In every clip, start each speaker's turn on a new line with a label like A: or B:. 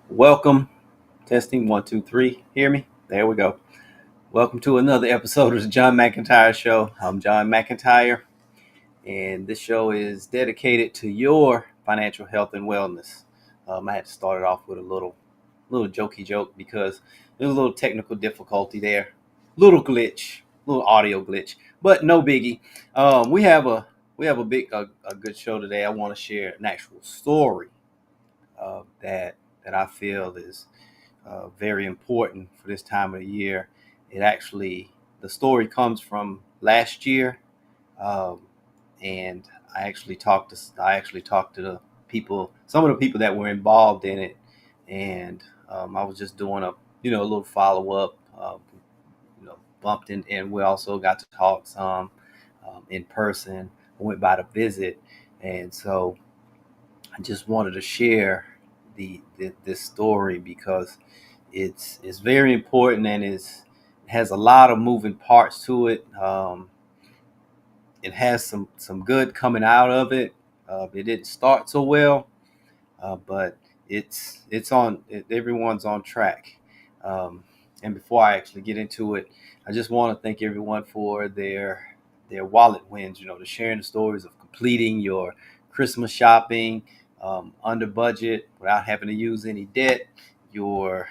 A: Welcome. Testing 1, 2, 3. Hear me? There we go. Welcome to another episode of the John McEntyre Show. I'm John McEntyre, and this show is dedicated to your financial health and wellness. I had to start it off with a little jokey joke because there's a little technical difficulty there, little glitch, little audio glitch, but no biggie. We have a good show today. I want to share an actual story that I feel is very important for this time of the year. The story comes from last year, um, and I actually talked to the people, some of the people that were involved in it, and I was just doing a little follow up. Bumped in, and we also got to talk some in person. I went by to visit, and so I just wanted to share this story because it's very important and it has a lot of moving parts to it. It has some good coming out of it. It didn't start so well, but everyone's on track. Um, and before I actually get into it, I just want to thank everyone for their wallet wins. The sharing the stories of completing your Christmas shopping under budget without having to use any debt. Your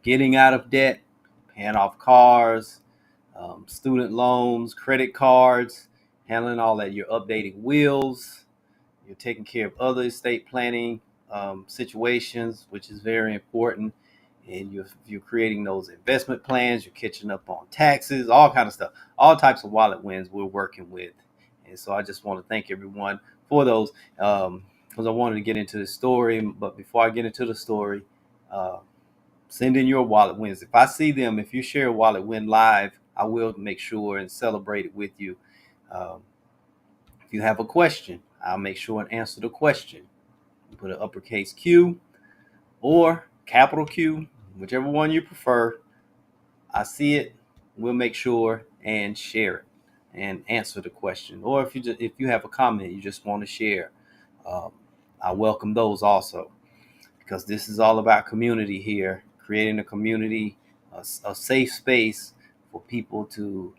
A: getting out of debt, paying off cars, student loans, credit cards, handling all that. You're updating wills. You're taking care of other estate planning situations, which is very important. And you're creating those investment plans. You're catching up on taxes, all kind of stuff, all types of wallet wins we're working with. And so I just want to thank everyone for those because I wanted to get into the story. But before I get into the story, uh, send in your wallet wins. If I see them, if you share a wallet win live, I will make sure and celebrate it with you. Um, if you have a question, I'll make sure and answer the question. Put an uppercase Q or capital Q, whichever one you prefer. I see it. We'll make sure and share it and answer the question. Or if you have a comment you just want to share, um, I welcome those also, because this is all about community here, creating a community, a safe space for people to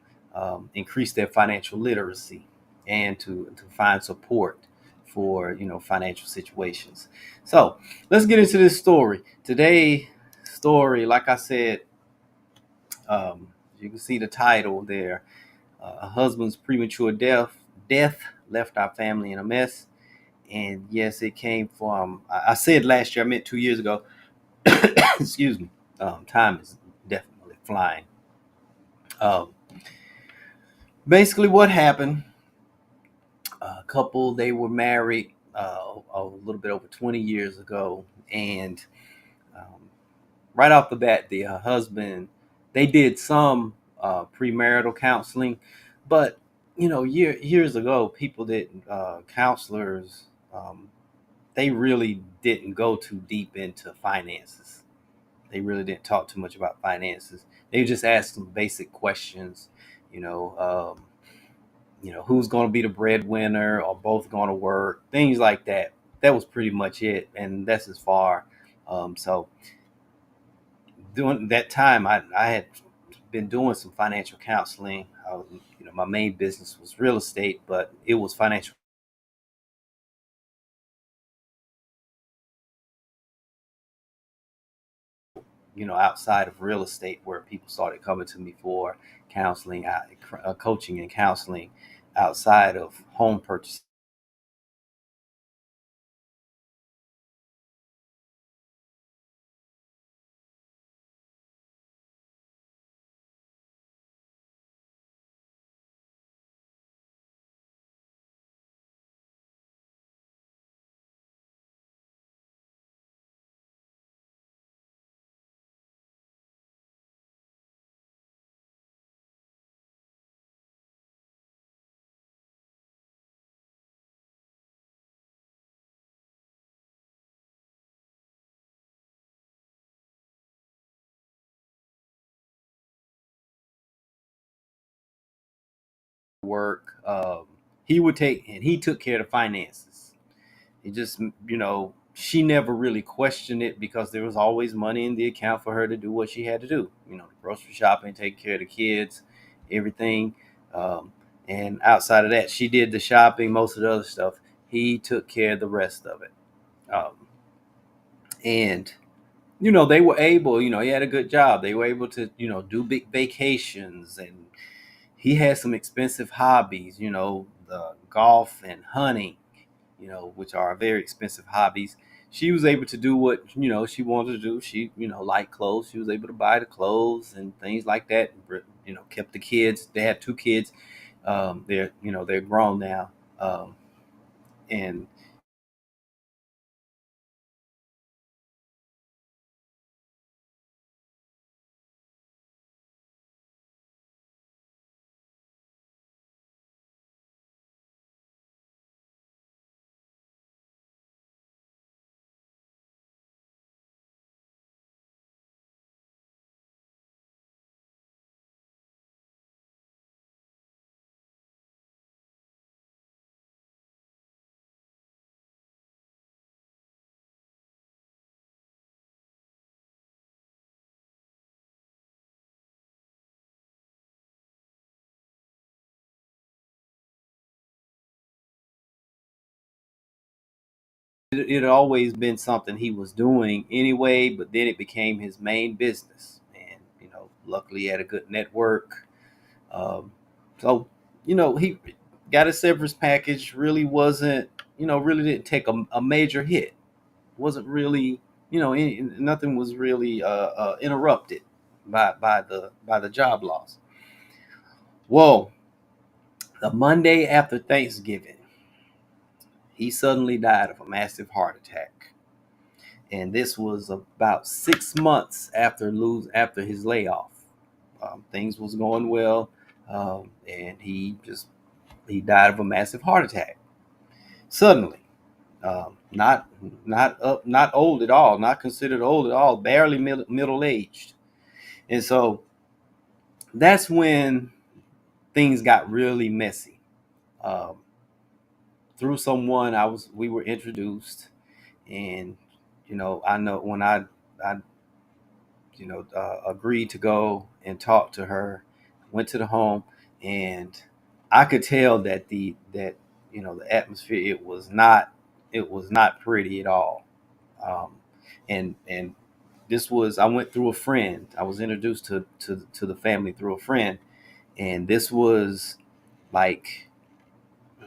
A: increase their financial literacy and to find support for financial situations. So let's get into this story. Today story, like I said, you can see the title there. A husband's premature death left our family in a mess. And yes, it came from, I said last year, I meant 2 years ago. Excuse me. Time is definitely flying. Um, Basically, what happened? A couple, they were married a little bit over 20 years ago, and um, right off the bat, the husband, they did some premarital counseling, but years ago, people didn't counselors. They really didn't go too deep into finances. They really didn't talk too much about finances. They just asked some basic questions, you know, who's going to be the breadwinner, or both going to work, things like that. That was pretty much it, and that's as far. So during that time, I had been doing some financial counseling. My main business was real estate, but it was financial, outside of real estate, where people started coming to me for counseling, coaching and counseling outside of home purchase work. He took care of the finances. He just, she never really questioned it because there was always money in the account for her to do what she had to do. You know, the grocery shopping, take care of the kids, everything. Um, and outside of that, she did the shopping, most of the other stuff. He took care of the rest of it. Um, and they were able. He had a good job. They were able to, do big vacations, and he had some expensive hobbies. The golf and hunting, which are very expensive hobbies. She was able to do what she wanted to do. She liked clothes. She was able to buy the clothes and things like that. Kept the kids. They had two kids. They're grown now, and it had always been something he was doing anyway. But then it became his main business, and luckily he had a good network. So he got a severance package. Really wasn't, really didn't take a major hit. Wasn't really, nothing was really interrupted by the job loss. Well, the Monday after Thanksgiving, he suddenly died of a massive heart attack, and this was about 6 months after his layoff. Things was going well, and he died of a massive heart attack suddenly. Not old at all, not considered old at all, barely middle aged. And so that's when things got really messy. Um, Through someone we were introduced, and I know when I agreed to go and talk to her, went to the home, and I could tell that the atmosphere, it was not pretty at all. Um, and this was, I went through a friend. I was introduced to the family through a friend, and this was like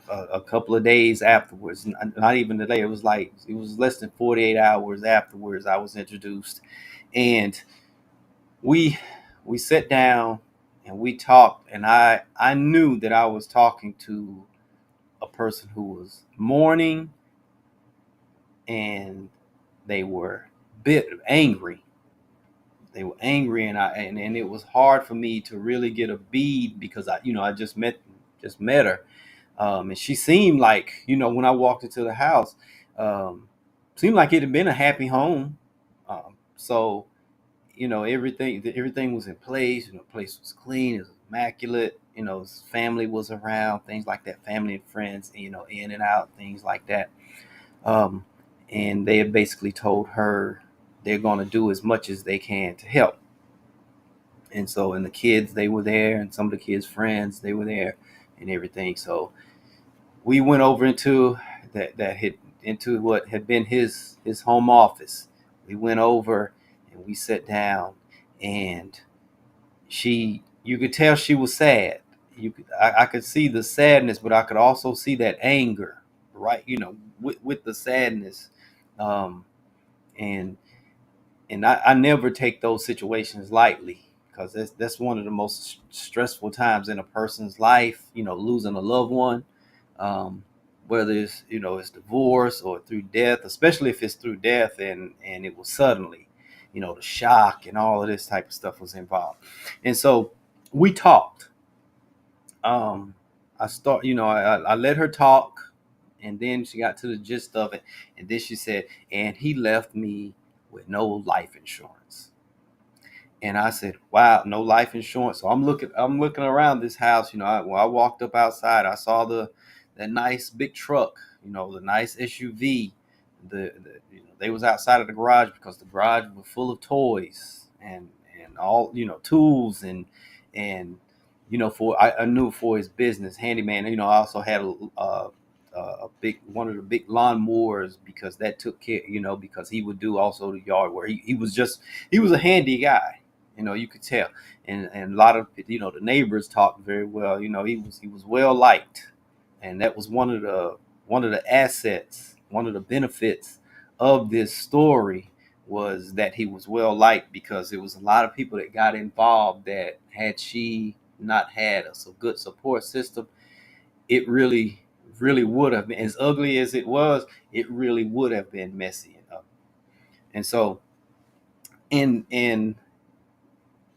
A: a couple of days afterwards. Not even a day. It was less than 48 hours afterwards I was introduced, and we we sat down and we talked, and I knew that I was talking to a person who was mourning, and they were bit angry. They were angry, and it was hard for me to really get a bead because I just met her. And she seemed like, when I walked into the house, um, seemed like it had been a happy home. So everything was in place. The place was clean, it was immaculate. His family was around, things like that, family and friends, in and out, things like that. um, and they had basically told her they're going to do as much as they can to help. And so, and the kids, they were there, and some of the kids' friends, they were there, and everything. So we went over into what had been his home office. We went over and we sat down, and you could tell she was sad. I could see the sadness, but I could also see that anger, right? With the sadness. um, and I never take those situations lightly, because that's one of the most stressful times in a person's life. Losing a loved one, um, whether it's divorce or through death, especially if it's through death and it was suddenly. The shock and all of this type of stuff was involved, and so we talked. Um, I let her talk, and then she got to the gist of it, and then she said, "And he left me with no life insurance." And I said, "Wow, no life insurance." So I'm looking around this house. When I walked up outside, I saw that nice big truck, the nice SUV, they was outside of the garage because the garage was full of toys and all, tools and for I knew for his business handyman. I also had a big one of the big lawnmowers because that took care, because he would do also the yard work. He was a handy guy. You could tell, and a lot of the neighbors talked very well. He was well liked, and that was one of the assets, one of the benefits of this story was that he was well liked because there was a lot of people that got involved that had she not had a so good support system, it really would have been as ugly as it was. It really would have been messy enough. And so, in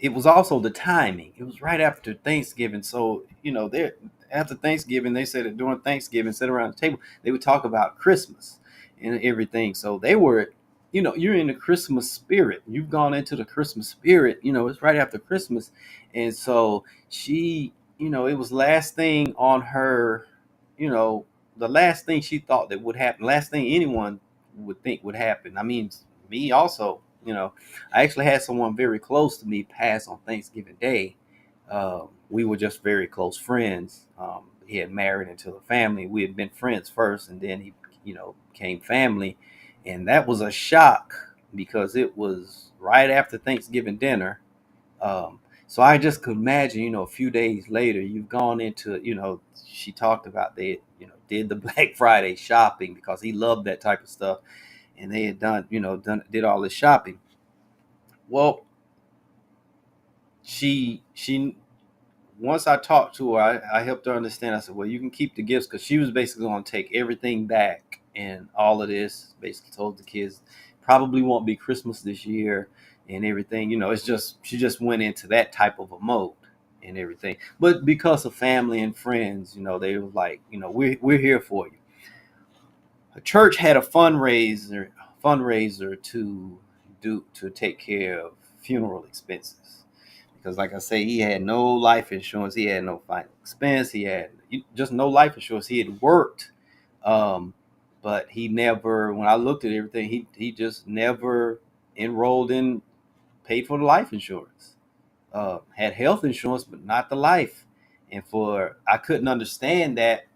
A: it was also the timing. It was right after Thanksgiving. So, there after Thanksgiving, they said that during Thanksgiving, sit around the table, they would talk about Christmas and everything. So they were, you're in the Christmas spirit. You've gone into the Christmas spirit. It's right after Christmas. And so she, it was last thing on her, you know, the last thing she thought that would happen, last thing anyone would think would happen. I mean, me also, I actually had someone very close to me pass on Thanksgiving Day. We were just very close friends. He had married into a family. We had been friends first, and then he, became family, and that was a shock because it was right after Thanksgiving dinner. So I just could imagine, a few days later, you've gone into, she talked about they, did the Black Friday shopping because he loved that type of stuff, and they had did all this shopping. Well, she once I talked to her, I helped her understand. I said, well, you can keep the gifts because she was basically going to take everything back and all of this. Basically told the kids probably won't be Christmas this year and everything. It's just she just went into that type of a mode and everything. But because of family and friends, they were like, we're here for you. A church had a fundraiser to take care of funeral expenses because, like I say, he had no life insurance, he had no final expense, he had just no life insurance. He had worked, um, but he never. When I looked at everything, he just never enrolled in, paid for the life insurance. Had health insurance, but not the life. And for I couldn't understand that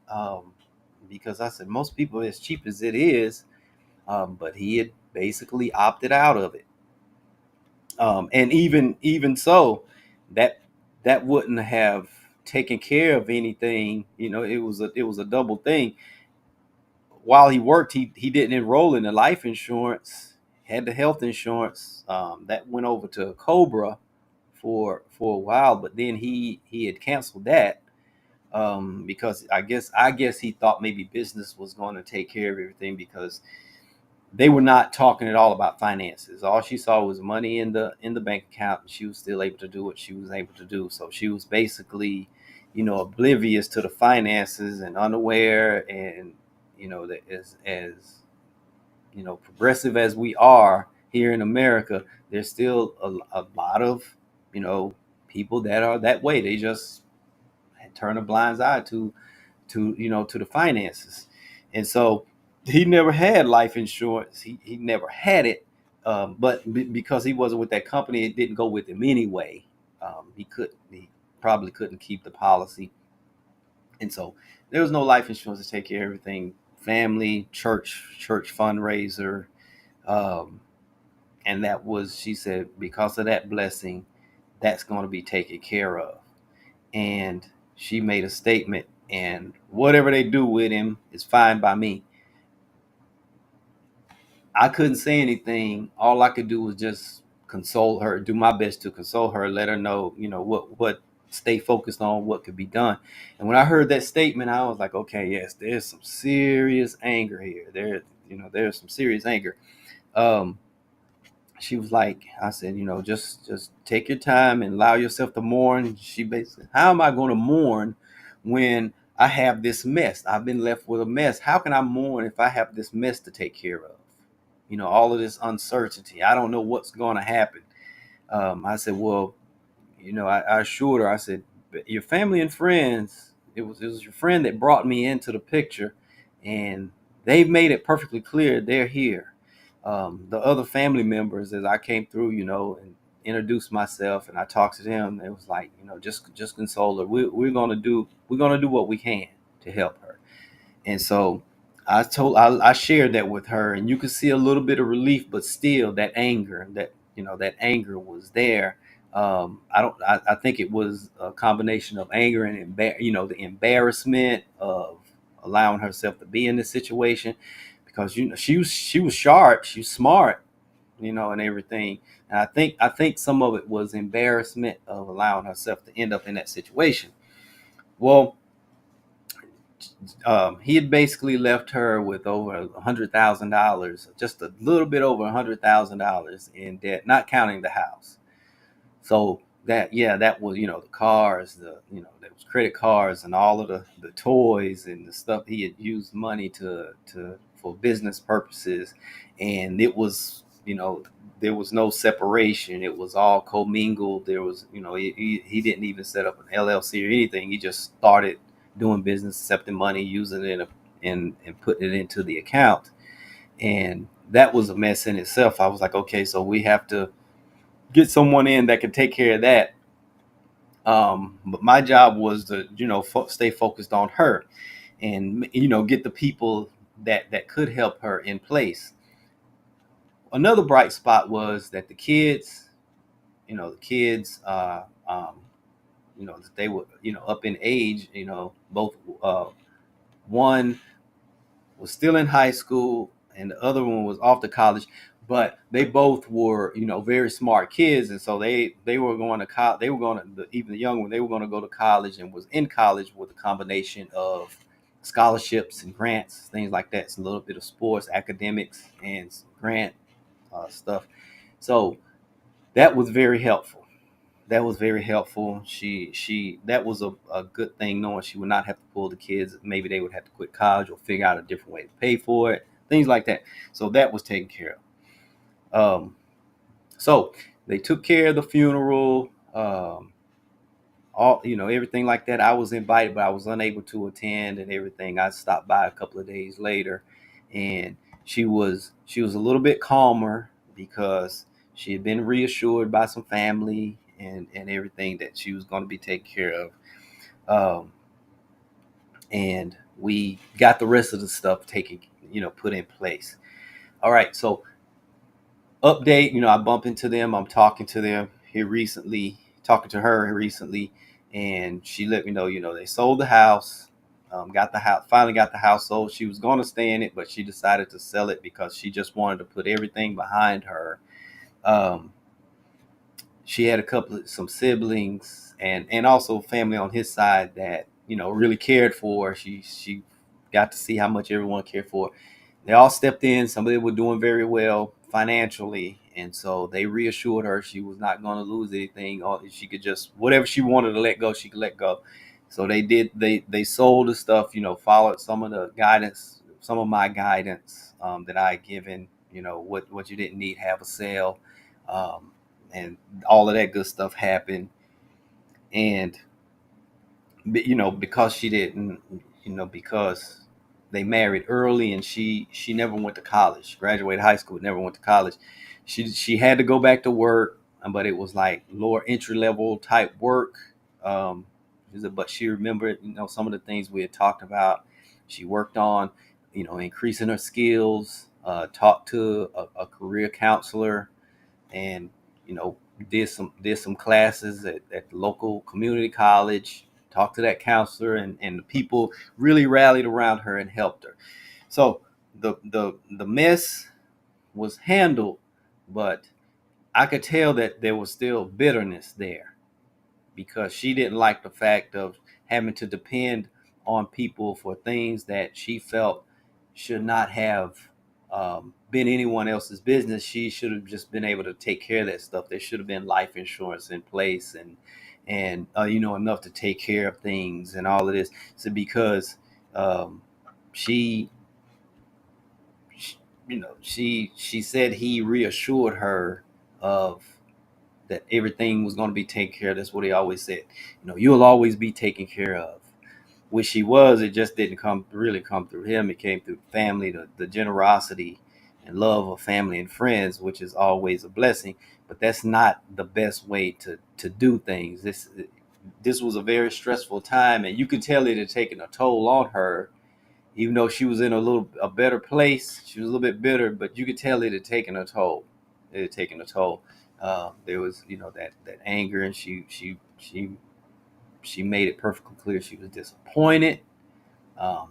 A: because I said most people, as cheap as it is, but he had basically opted out of it. And even so, that that wouldn't have taken care of anything. It was a double thing. While he worked, he didn't enroll in the life insurance, had the health insurance that went over to Cobra for a while, but then he had canceled that because I guess he thought maybe business was going to take care of everything because they were not talking at all about finances. All she saw was money in the bank account, and she was still able to do what she was able to do. So she was basically, oblivious to the finances and unaware. And that as progressive as we are here in America, there's still a lot of people that are that way. They just turn a blind eye to the finances. And so he never had life insurance. He never had it. But because he wasn't with that company, it didn't go with him anyway. He probably couldn't keep the policy. And so there was no life insurance to take care of everything. Family, church fundraiser. Um, and that was, she said, because of that blessing, that's going to be taken care of. And she made a statement, and whatever they do with him is fine by me. I couldn't say anything. All I could do was just console her, do my best to console her, let her know, what stay focused on what could be done. And when I heard that statement, I was like, okay, yes, there's some serious anger here. There's some serious anger. Um, she was like, I said, just take your time and allow yourself to mourn. She basically, how am I going to mourn when I have this mess? I've been left with a mess. How can I mourn if I have this mess to take care of? All of this uncertainty. I don't know what's going to happen. I said, well, I assured her. I said, "But your family and friends. It was your friend that brought me into the picture, and they've made it perfectly clear they're here. The other family members, as I came through, and introduced myself, and I talked to them, it was like, just console her. We're gonna do what we can to help her. And so I shared that with her, and you could see a little bit of relief, but still that anger was there. I think it was a combination of anger and the embarrassment of allowing herself to be in this situation, because she was sharp, she's smart, and everything. And I think some of it was embarrassment of allowing herself to end up in that situation. Well, he had basically left her with over $100,000, just a little bit over $100,000 in debt, not counting the house. So that was, the cars, there was credit cards and all of the toys and the stuff he had used money to for business purposes. And it was, there was no separation. It was all commingled. There was, he didn't even set up an LLC or anything. He just started doing business, accepting money, using it and putting it into the account. And that was a mess in itself. I was like, okay, so we have to get someone in that can take care of that. But my job was to, stay focused on her, and get the people that could help her in place. Another bright spot was that the kids, they were, up in age. Both, one was still in high school and the other one was off to college, but they both were, very smart kids. And so they were going to college. They were going to, even the young one, they were going to go to college, and was in college with a combination of scholarships and grants, things like that. It's a little bit of sports, academics, and grant stuff. So that was very helpful. She that was a good thing, knowing she would not have to pull the kids. Maybe they would have to quit college or figure out a different way to pay for it, things like that. So that was taken care of. So they took care of the funeral, all, everything like that. I was invited, but I was unable to attend and everything. I stopped by a couple of days later, and she was a little bit calmer because she had been reassured by some family and everything that she was going to be taken care of. Um, and we got the rest of the stuff taken, put in place. All right, so update, I bump into them. I'm talking to them here recently, talking to her here recently, and she let me know, they sold the house, got the house, finally got the house sold. She was going to stay in it, but she decided to sell it because she just wanted to put everything behind her. Um, she had some siblings and also family on his side that, really cared for her. She got to see how much everyone cared for her. They all stepped in. Some of them were doing very well financially, and so they reassured her she was not going to lose anything. Or she could just, whatever she wanted to let go, she could let go. So they did. They sold the stuff. Followed some of the guidance, some of my guidance that I had given. What you didn't need, have a sale, um, and all of that good stuff happened. And because she didn't, because they married early, and she never went to college, graduated high school, never went to college. She had to go back to work, but it was like lower entry level type work. um but she remembered, some of the things we had talked about. She worked on, increasing her skills, talked to a career counselor, and you know did some classes at the local community college. Talked to that counselor, and the people really rallied around her and helped her. So the mess was handled, but I could tell that there was still bitterness there, because she didn't like the fact of having to depend on people for things that she felt should not have been anyone else's business. She should have just been able to take care of that stuff. There should have been life insurance in place, and enough to take care of things and all of this. So because um, she, she said he reassured her of that everything was going to be taken care of. That's what he always said. You'll always be taken care of. which she was, it just didn't come through him. It came through family, the generosity and love of family and friends, which is always a blessing. But that's not the best way to do things. This was a very stressful time, and you could tell it had taken a toll on her. Even though she was in a better place, she was a little bit bitter, but you could tell it had taken a toll. It had taken a toll. There was, that anger, and she made it perfectly clear she was disappointed.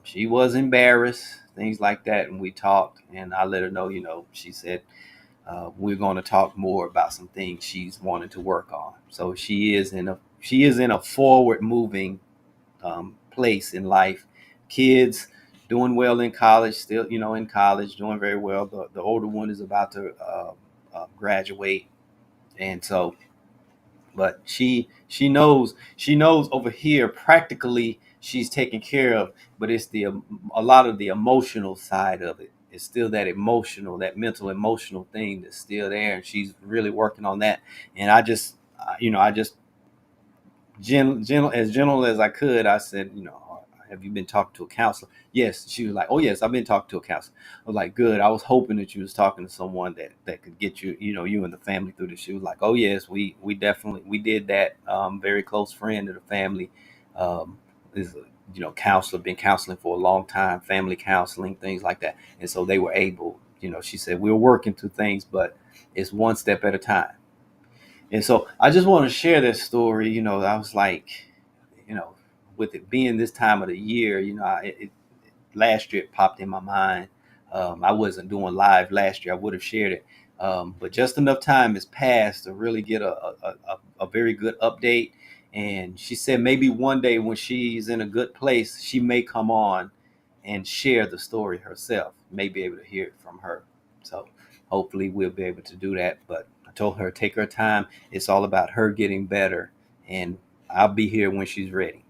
A: She was embarrassed, things like that, and we talked. And I let her know, she said we're going to talk more about some things she's wanting to work on. So she is in a forward moving place in life. Kids doing well in college, still in college, doing very well. The older one is about to graduate, and so but she knows over here practically she's taken care of, but it's a lot of the emotional side of it. It's still that emotional, that mental emotional thing that's still there, and she's really working on that. And I just gentle as I could, I said, have you been talking to a counselor? Yes. She was like, oh yes, I've been talking to a counselor. I was like, good. I was hoping that you was talking to someone that could get you, you and the family through this. She was like, oh yes, we definitely we did that. Very close friend of the family is a counselor, been counseling for a long time, family counseling, things like that. And so they were able, she said, we're working through things, but it's one step at a time. And so I just want to share this story. I was like, you know, with it being this time of the year, last year it popped in my mind. I wasn't doing live last year. I would have shared it. But just enough time has passed to really get a very good update. And she said maybe one day when she's in a good place, she may come on and share the story herself. May be able to hear it from her. So hopefully we'll be able to do that. But I told her take her time. It's all about her getting better, and I'll be here when she's ready.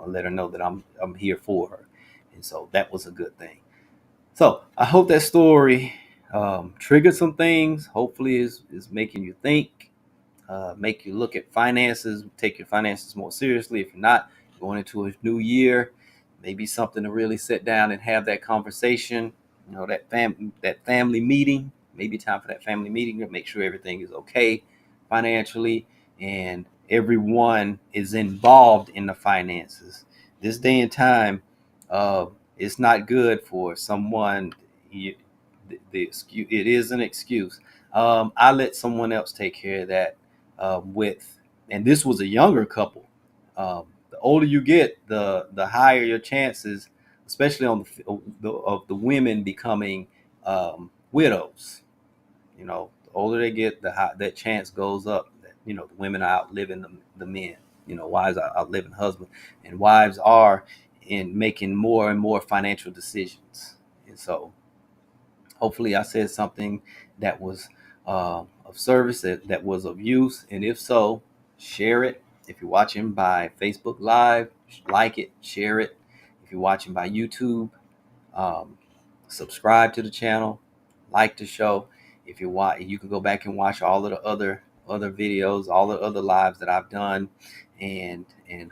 A: Let her know that I'm here for her. And so that was a good thing. So I hope that story triggered some things. Hopefully is making you think, make you look at finances, take your finances more seriously. If you're not going into a new year, maybe something to really sit down and have that conversation. That family meeting. Maybe time for that family meeting to make sure everything is okay financially and everyone is involved in the finances. This day and time, uh, it's not good for someone. The excuse, it is an excuse. I let someone else take care of that with, and this was a younger couple. The older you get, the higher your chances, especially on of the women becoming widows. The older they get, that chance goes up. That the women are outliving the men. Wives are outliving husbands, and wives are in making more and more financial decisions. And so hopefully I said something that was of service, that was of use. And if so, share it. If you're watching by Facebook Live, like it, share it. If you're watching by YouTube, um, subscribe to the channel, like the show. If you want, you can go back and watch all of the other videos, all the other lives that I've done, and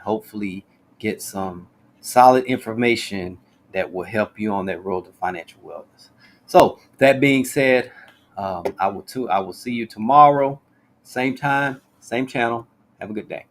A: hopefully get some solid information that will help you on that road to financial wellness. So that being said, I will see you tomorrow, same time, same channel. Have a good day.